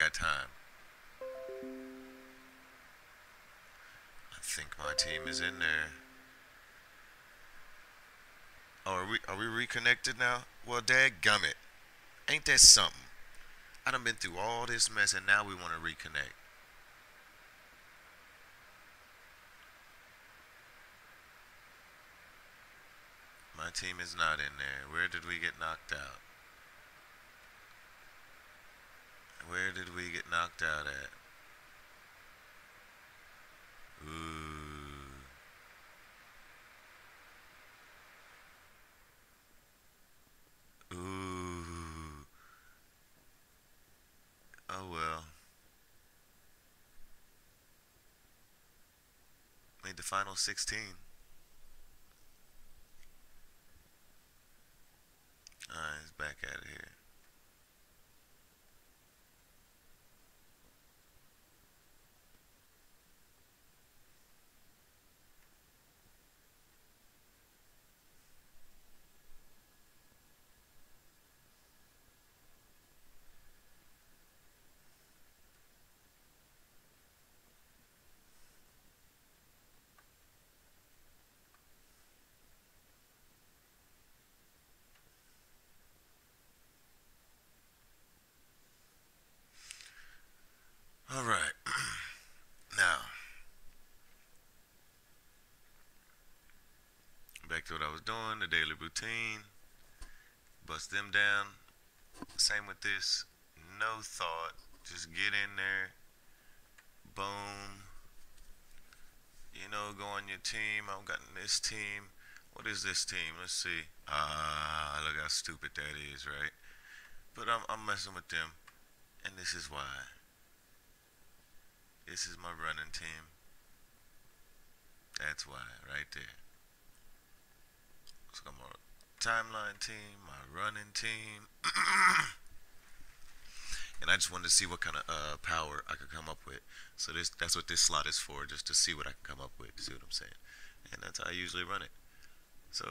Got time. I think my team is in there. Oh, are we reconnected now? Well, dadgummit. Ain't that something? I done been through all this mess and now we want to reconnect. My team is not in there. Where did we get knocked out? Where did we get knocked out at? Ooh. Ooh. Oh well. Made the final 16. Alright, it's back at it here. Alright. Now, back to what I was doing, the daily routine. Bust them down. Same with this. No thought. Just get in there. Boom. Go on your team. I've gotten this team. What is this team? Let's see. Look how stupid that is, right? But I'm messing with them. And this is why. This is my running team. That's why, right there. So I'm my timeline team, my running team. And I just wanted to see what kind of power I could come up with. So that's what this slot is for, just to see what I can come up with. See what I'm saying? And that's how I usually run it. So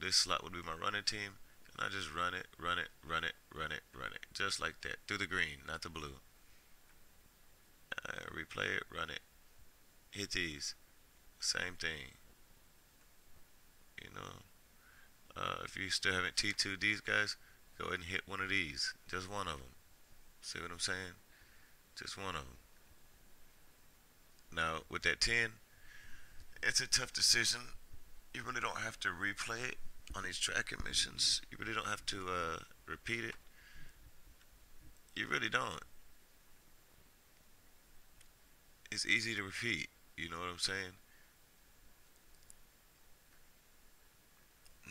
this slot would be my running team, and I just run it, run it, run it, run it, run it, just like that through the green, not the blue. Replay it, run it, hit these, same thing. You know, if you still haven't T2'd these guys, go ahead and hit one of these, just one of them. See what I'm saying? Just one of them. Now with that 10, it's a tough decision. You really don't have to replay it on these tracking missions. You really don't have to repeat it. You really don't. It's easy to repeat. You know what I'm saying?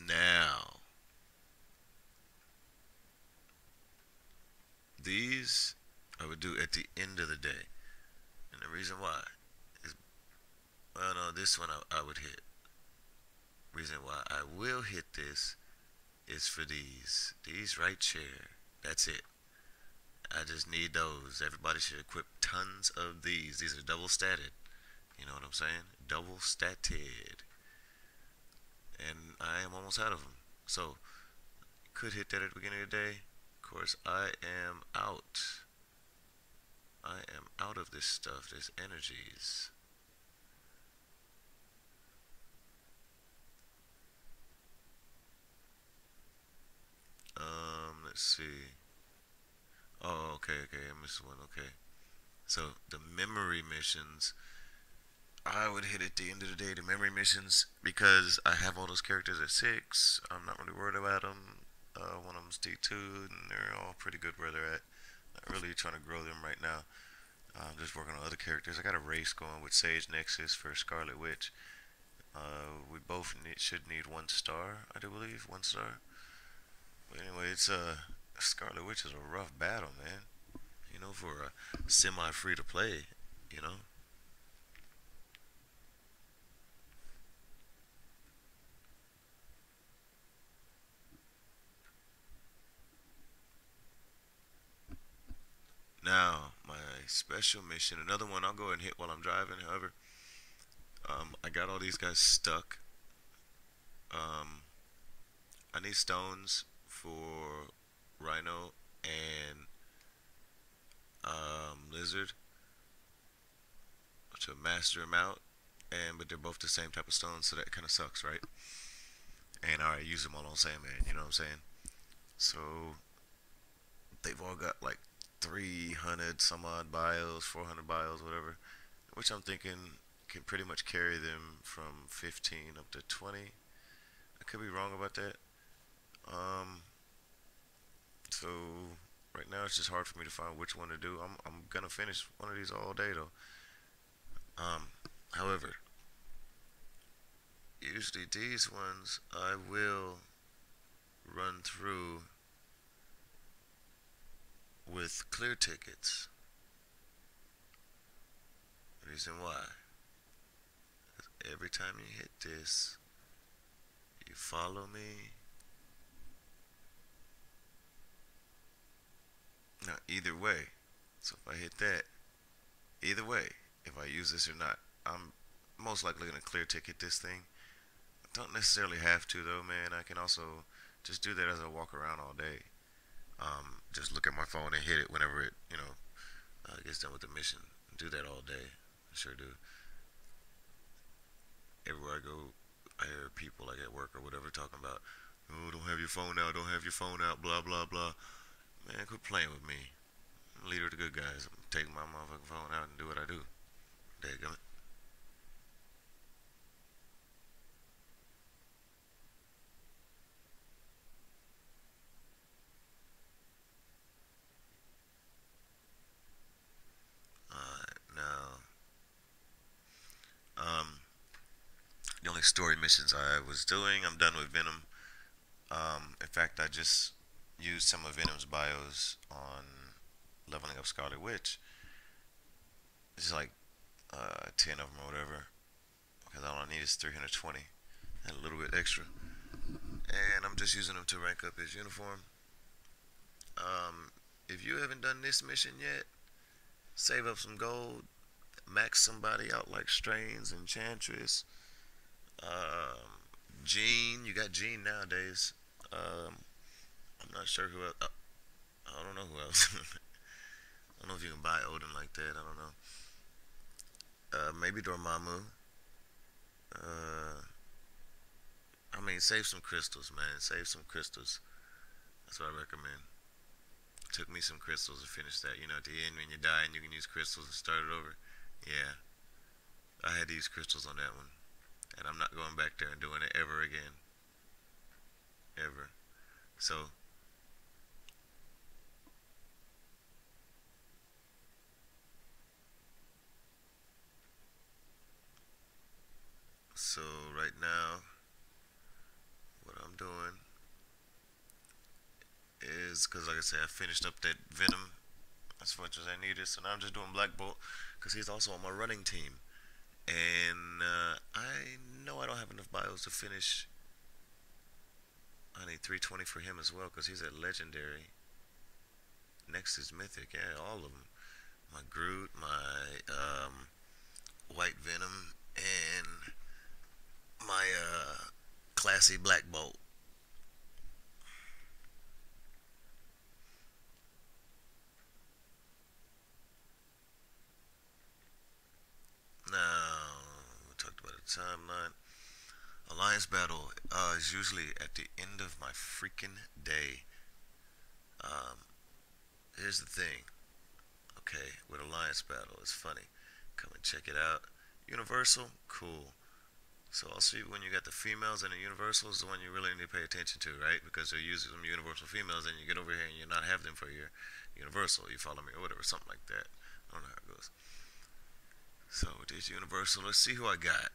Now, these I would do at the end of the day. And the reason why is, well, no, this one I would hit. Reason why I will hit this is for these. These right here. That's it. I just need those. Everybody should equip tons of these. These are double statted. You know what I'm saying? Double statted. And I am almost out of them. So, could hit that at the beginning of the day. Of course, I am out. I am out of this stuff, this energies. Let's see. Oh, okay, I missed one. Okay. So the memory missions, I would hit at the end of the day the memory missions because I have all those characters at 6. I'm not really worried about them. One of them's D2, and they're all pretty good where they're at. Not really trying to grow them right now. I'm just working on other characters. I got a race going with Sage Nexus for Scarlet Witch. We both should need 1 star, I do believe, 1 star. But anyway, it's Scarlet Witch is a rough battle, man. For a semi free to play. You know. Now my special mission, another one I'll go ahead and hit while I'm driving. However, I got all these guys stuck. Um, I need stones for Rhino and wizard to master him out, and but they're both the same type of stone, so that kind of sucks, right? And I use them all on Sandman. You know what I'm saying? So they've all got like 300 some odd bios, 400 bios, whatever, which I'm thinking can pretty much carry them from 15 up to 20. I could be wrong about that. Um, so right now it's just hard for me to find which one to do. I'm gonna finish one of these all day though. Um, however, usually these ones I will run through with clear tickets. Reason why? Every time you hit this, you follow me. Now, either way, so if I hit that, either way, if I use this or not, I'm most likely gonna clear ticket this thing. I don't necessarily have to though, man. I can also just do that as I walk around all day. Just look at my phone and hit it whenever it, gets done with the mission. Do that all day. I sure do. Everywhere I go, I hear people like at work or whatever talking about, oh, don't have your phone out, don't have your phone out, blah blah blah. Man, quit playing with me. I'm the leader of the good guys. I'm taking my motherfucking phone out and do what I do. Dadgummit. Alright, now, um, the only story missions I was doing, I'm done with Venom. In fact, I just used some of Venom's bios on leveling up Scarlet Witch. It's like 10 of them or whatever, because all I need is 320 and a little bit extra. And I'm just using them to rank up his uniform. If you haven't done this mission yet, save up some gold, max somebody out like Strains, Enchantress, um, Jean. You got Jean nowadays. Um, I'm not sure who else. I don't know who else. I don't know if you can buy Odin like that. I don't know. Maybe Dormammu. Uh, I mean, save some crystals, man. Save some crystals. That's what I recommend. Took me some crystals to finish that. You know, at the end when you die and you can use crystals and start it over. Yeah, I had these crystals on that one, and I'm not going back there and doing it ever again, ever. So, so right now, what I'm doing is because, like I said, I finished up that Venom as much as I needed. So now I'm just doing Black Bolt because he's also on my running team, and I know I don't have enough bios to finish. I need 320 for him as well because he's at legendary. Next is mythic. Yeah, all of them. My Groot, my White Venom, and my classy Black Bolt. Now we talked about the timeline. Alliance battle is usually at the end of my freaking day. Um, Here's the thing. Okay, with Alliance battle, it's funny. Come and check it out. Universal, cool. So I'll see when you got the females and the universal is the one you really need to pay attention to, right? Because they're using some universal females, and you get over here and you not have them for your universal. You follow me or whatever, something like that. I don't know how it goes. So with this universal, let's see who I got.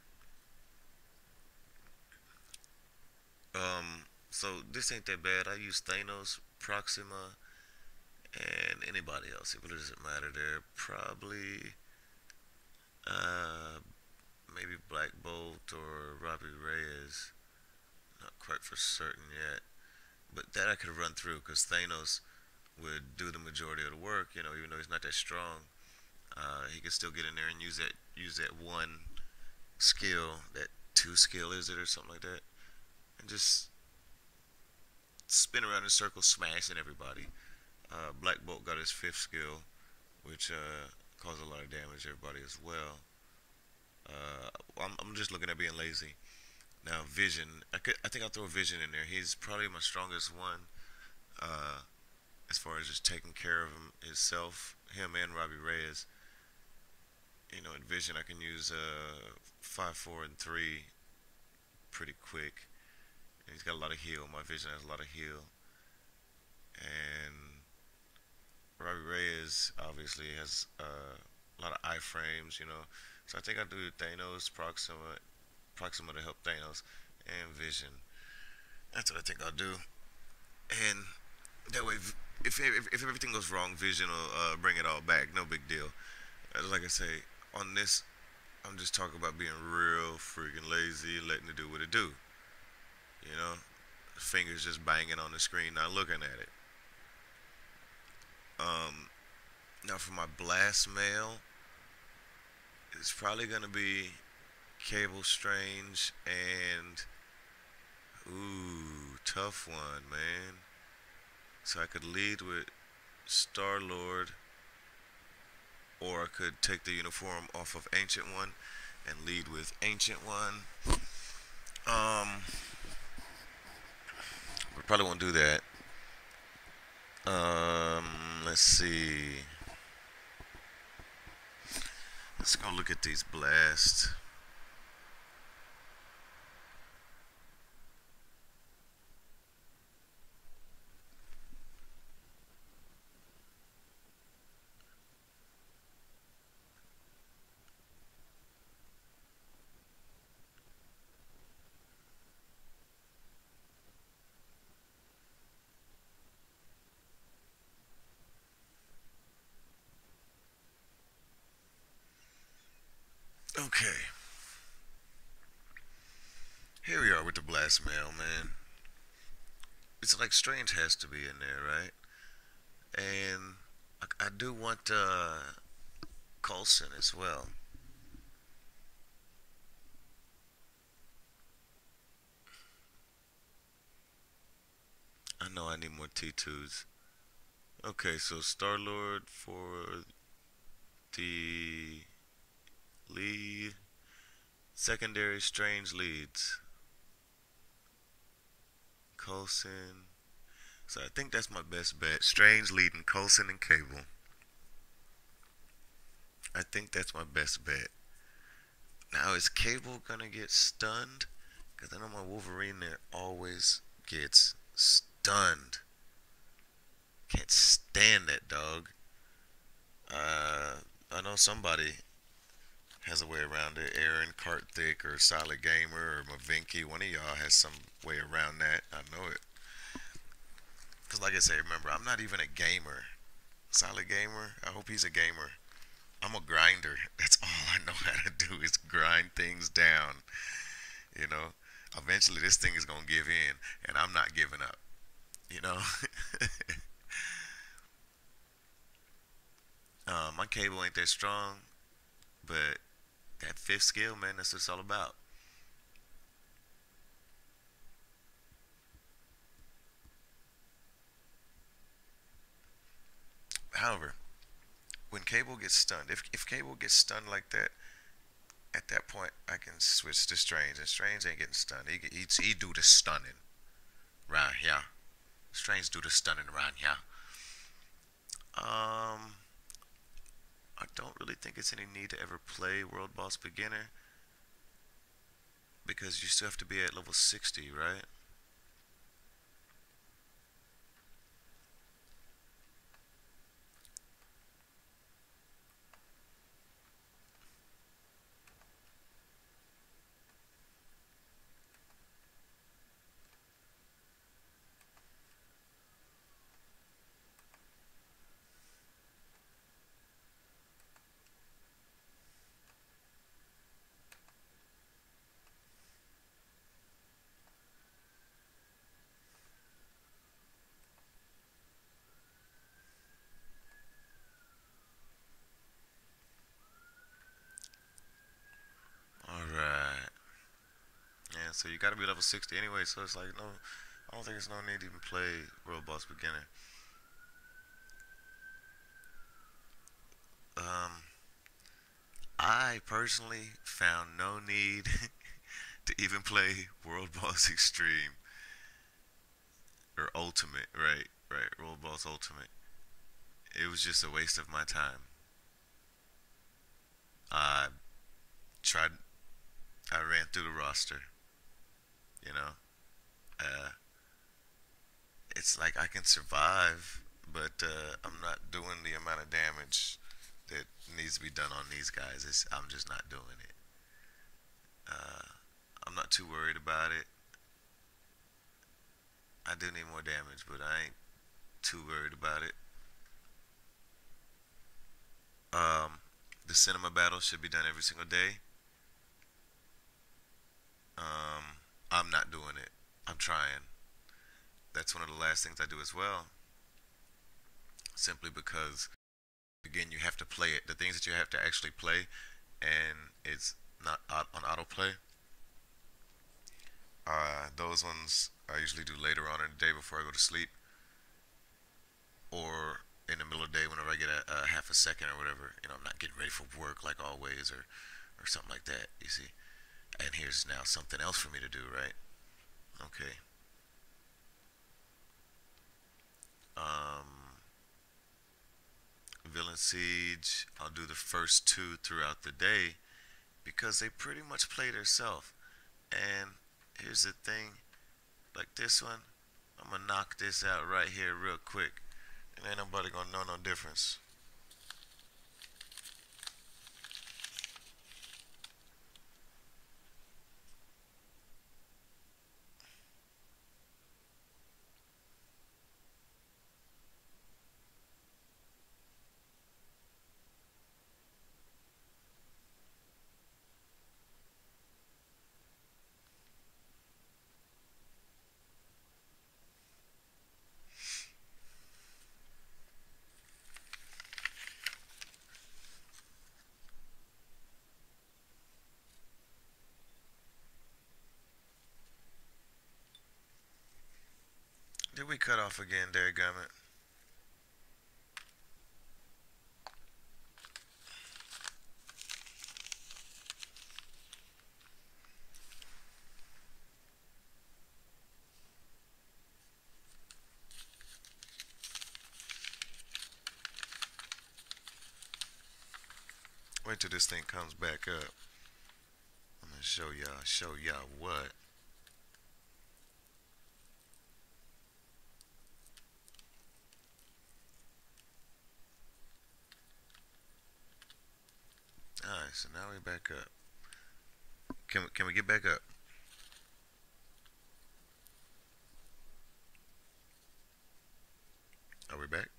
So this ain't that bad. I use Thanos, Proxima, and anybody else. It really doesn't matter. They're probably uh maybe Black Bolt or Robbie Reyes. Not quite for certain yet. But that I could run through because Thanos would do the majority of the work. You know, even though he's not that strong, he could still get in there and use that one skill, that two skill is it or something like that, and just spin around in circles, smashing everybody. Black Bolt got his fifth skill, which cause a lot of damage to everybody as well. I'm just looking at being lazy. Now, Vision, I think I'll throw Vision in there. He's probably my strongest one uh, as far as just taking care of himself, him and Robbie Reyes. You know, in Vision, I can use 5, 4, and 3 pretty quick. And he's got a lot of heal. My Vision has a lot of heal. And Robbie Reyes obviously has a lot of iframes, you know. So I think I'll do Thanos, Proxima to help Thanos, and Vision. That's what I think I'll do. And that way, if everything goes wrong, Vision will bring it all back. No big deal. Like I say, on this, I'm just talking about being real freaking lazy, letting it do what it do. You know, fingers just banging on the screen, not looking at it. Um, Now for my blast mail, it's probably gonna be Cable Strange and ooh, tough one, man. So I could lead with Star Lord, or I could take the uniform off of Ancient One and lead with Ancient One. Um, we probably won't do that. Let's see. Let's go look at these blasts. Okay, here we are with the blast mail, man. It's like Strange has to be in there, right? And I do want Coulson as well. I know I need more T2s. Okay, so Star Lord for the lead. Secondary Strange leads. Coulson. So I think that's my best bet. Strange leading Coulson and Cable. I think that's my best bet. Now is Cable gonna get stunned? Because I know my Wolverine there always gets stunned. Can't stand that dog. I know somebody has a way around it. Aaron, Karthik, or Solid Gamer, or Mavinky. One of y'all has some way around that. I know it. Because, like I say, remember, I'm not even a gamer. Solid Gamer, I hope he's a gamer. I'm a grinder. That's all I know how to do is grind things down. You know, eventually this thing is going to give in, and I'm not giving up. You know, my cable ain't that strong, but that fifth skill, man, that's what it's all about. However, when Cable gets stunned, if Cable gets stunned like that, at that point I can switch to Strange, and Strange ain't getting stunned. He do the stunning, right? Yeah, Strange do the stunning, right? Yeah. Um, I don't really think it's any need to ever play World Boss Beginner because you still have to be at level 60, right? All right. Yeah, so you got to be level 60 anyway. So it's like no, I don't think it's no need to even play World Boss Beginner. I personally found no need to even play World Boss Extreme or Ultimate, right? Right, World Boss Ultimate. It was just a waste of my time. I tried, I ran through the roster, you know? Uh, it's like I can survive, but I'm not doing the amount of damage that needs to be done on these guys. I'm just not doing it. Uh, I'm not too worried about it. I do need more damage, but I ain't too worried about it. Um, the cinema battle should be done every single day. Um, I'm not doing it. I'm trying. That's one of the last things I do as well. Simply because, again, you have to play it. The things that you have to actually play, and it's not on autoplay. Those ones I usually do later on in the day before I go to sleep, or in the middle of the day whenever I get a half a second or whatever. I'm not getting ready for work like always, or something like that. You see, and here's now something else for me to do, right? Okay. Um, Villain Siege. I'll do the first two throughout the day because they pretty much play themselves. And here's the thing, like this one, I'm gonna knock this out right here real quick, and ain't nobody gonna know no difference. Did we cut off again, dadgummit? Wait till this thing comes back up. I'm gonna show y'all what. Alright, so now we back up. Can we get back up? Are we back?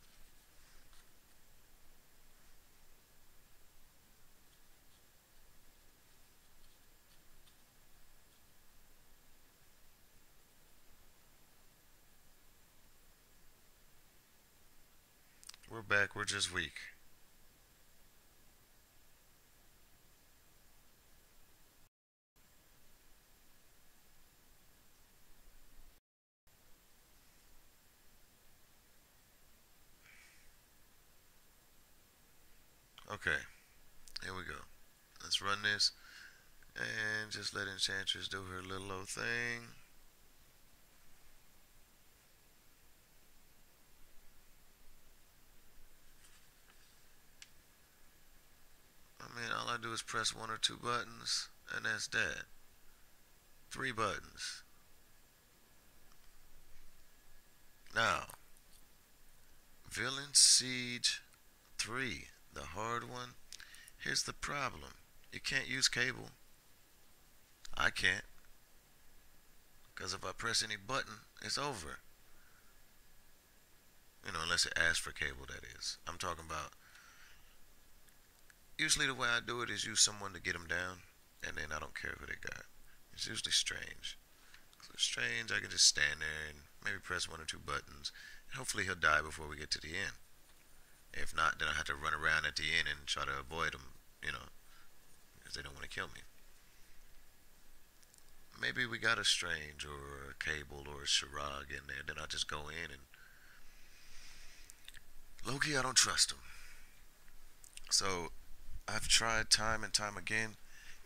We're back. We're just weak. Okay, here we go. Let's run this and just let Enchantress do her little old thing. I mean, all I do is press one or two buttons, and that's that. Three buttons. Now, Villain Siege 3, the hard one. Here's the problem. You can't use cable. I can't. Because if I press any button, it's over. Unless it asks for cable, that is. I'm talking about, usually the way I do it is use someone to get them down, and then I don't care who they got. It's usually Strange. So Strange, I can just stand there and maybe press one or two buttons. And hopefully he'll die before we get to the end. If not, then I have to run around at the end and try to avoid them, because they don't want to kill me. Maybe we got a Strange or a Cable or a Shirag in there. Then I just go in and Loki, I don't trust him. So I've tried time and time again,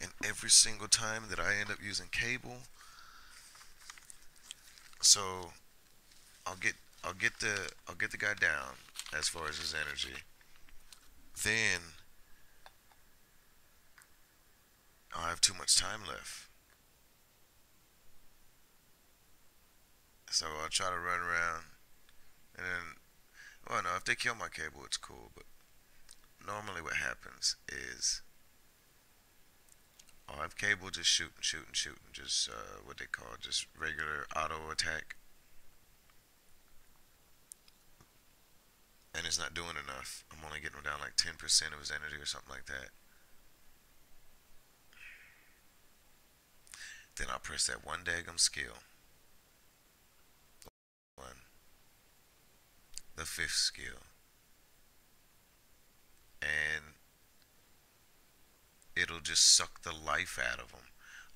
and every single time that I end up using cable, so I'll get I'll get the guy down as far as his energy. Then I'll have too much time left. So I'll try to run around and then well no, if they kill my cable it's cool, but normally what happens is I'll have cable just shooting, shooting, shooting, just what they call just regular auto attack, and it's not doing enough. I'm only getting him down like 10% of his energy or something like that. Then I'll press that one daggum skill, one, the fifth skill, and it'll just suck the life out of him.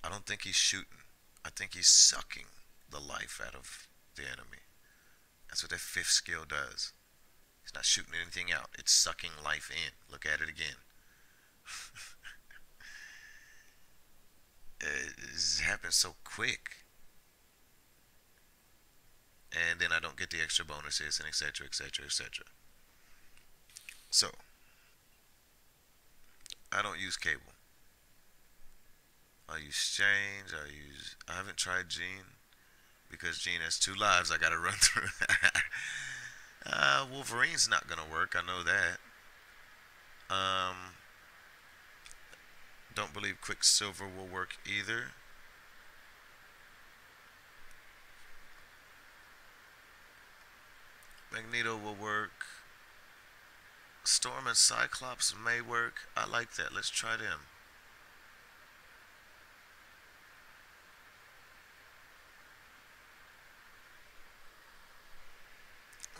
I don't think he's shooting. I think he's sucking the life out of the enemy. That's what that fifth skill does. It's not shooting anything out. It's sucking life in. Look at it again. It happens so quick, and then I don't get the extra bonuses and etc. etc. etc. So I don't use cable. I use Change. I haven't tried Gene because Gene has two lives I gotta run through. Wolverine's not gonna work. I know that. Um, don't believe Quicksilver will work either. Magneto will work. Storm and Cyclops may work. I like that. Let's try them.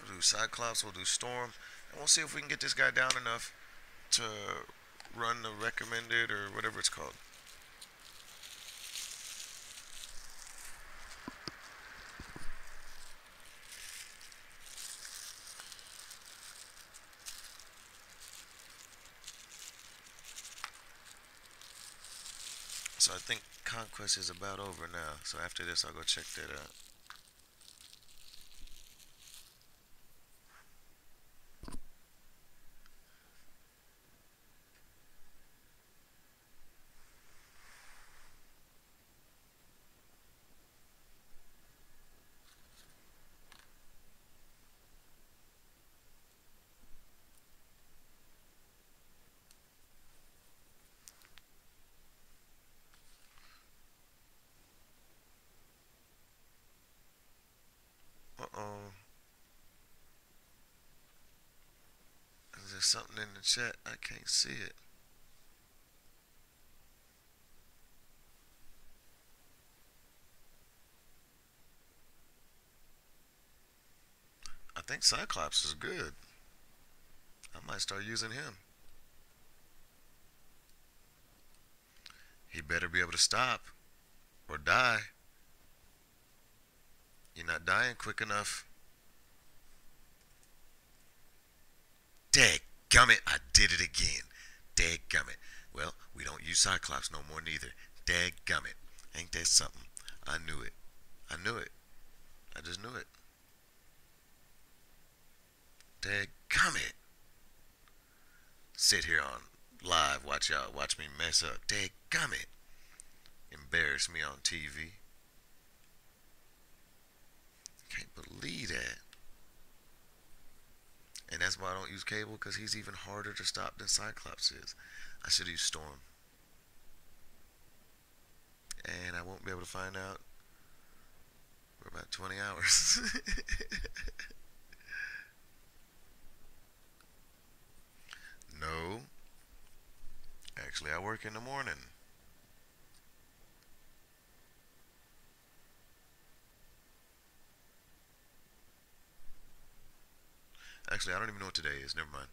We'll do Cyclops. We'll do Storm, and we'll see if we can get this guy down enough to run the recommended or whatever it's called. So I think Conquest is about over now. So after this, I'll go check that out. Uh oh. Is there something in the chat? I can't see it. I think Cyclops is good. I might start using him. He better be able to stop or die. You're not dying quick enough. Dadgummit, I did it again. Dadgummit. Well, we don't use Cyclops no more neither. Dadgummit. Ain't that something? I knew it. I knew it. I just knew it. Dadgummit. Sit here on live, watch y'all, watch me mess up. Dadgummit. Embarrass me on TV. Can't believe that. And that's why I don't use Cable, because he's even harder to stop than Cyclops is. I should use Storm. And I won't be able to find out for about 20 hours. No. Actually, I work in the morning. Actually, I don't even know what today is. Never mind.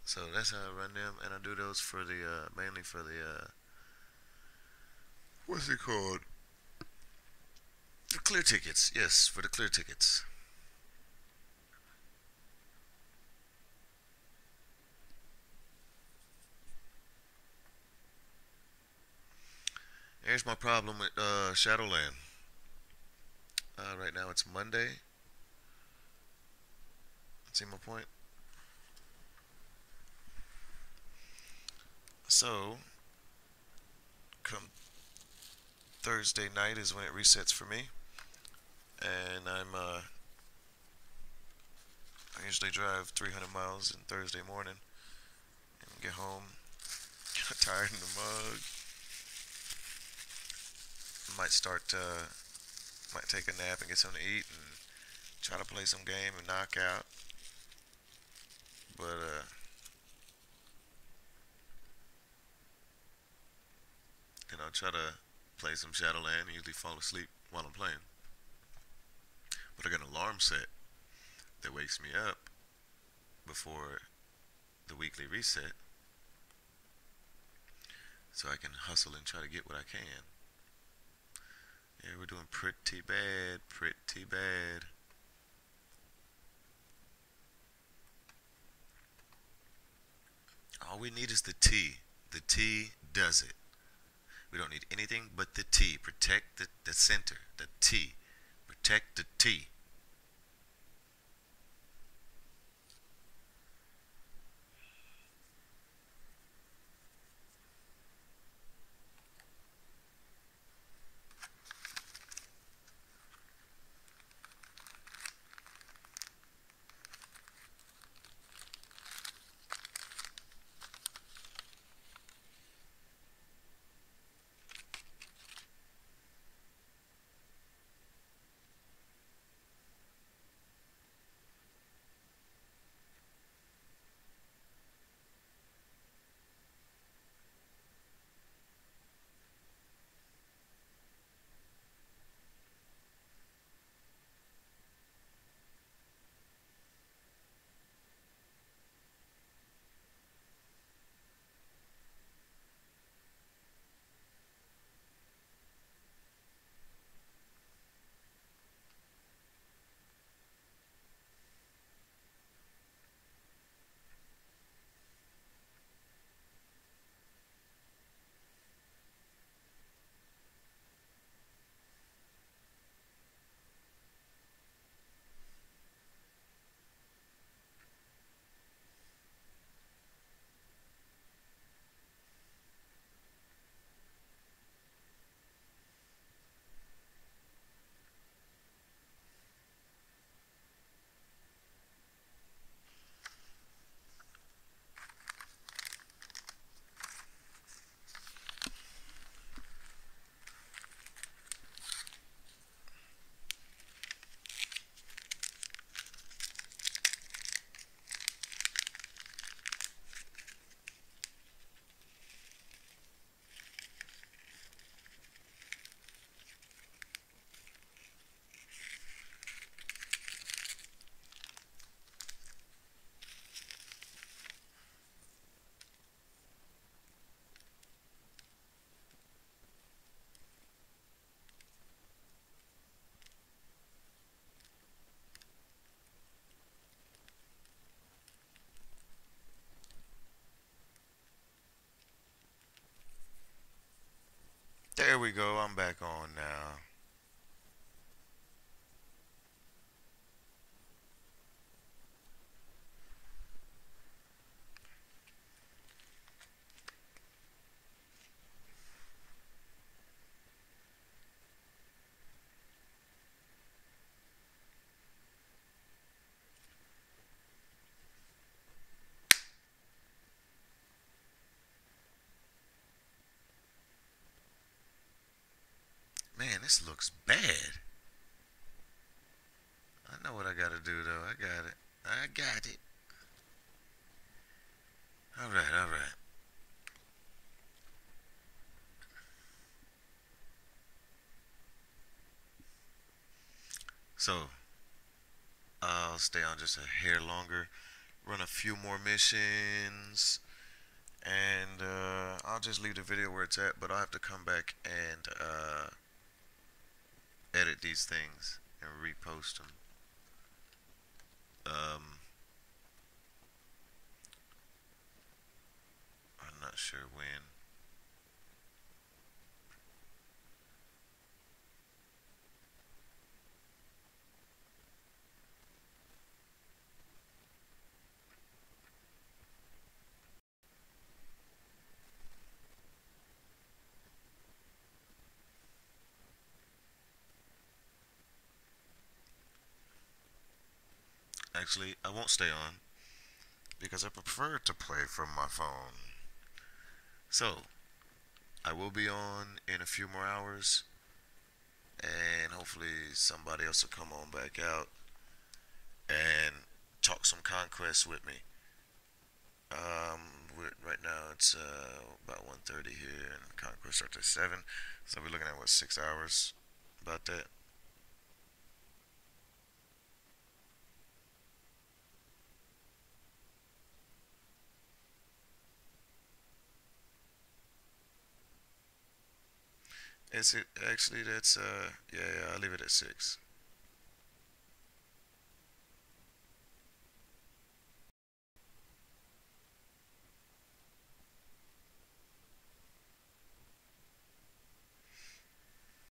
So that's how I run them, and I do those for the mainly for the what's it called? The clear tickets. Yes, for the clear tickets. Here's my problem with Shadowland. Right now it's Monday. See my point? So, come Thursday night is when it resets for me, and I usually drive 300 miles in Thursday morning and get home tired in the mug. Might take a nap and get something to eat and try to play some game and knock out. But try to play some Shadowland and usually fall asleep while I'm playing. But I got an alarm set that wakes me up before the weekly reset, so I can hustle and try to get what I can. Yeah, we're doing pretty bad, pretty bad. All we need is the T. The T does it. We don't need anything but the T. Protect the center, the T. Protect the T. There we go. I'm back on now. Man, this looks bad. I know what I gotta do though. I got it. I got it. All right, all right. So I'll stay on just a hair longer, run a few more missions, and I'll just leave the video where it's at. But I'll have to come back and edit these things and repost them. Um, I'm not sure when. actually, I won't stay on because I prefer to play from my phone. So, I will be on in a few more hours, and hopefully somebody else will come on back out and talk some conquest with me. Right now it's about 1:30 here, and conquest starts at 7, so we're looking at what 6 hours, about that. Is it actually? That's yeah, yeah. I'll leave it at 6.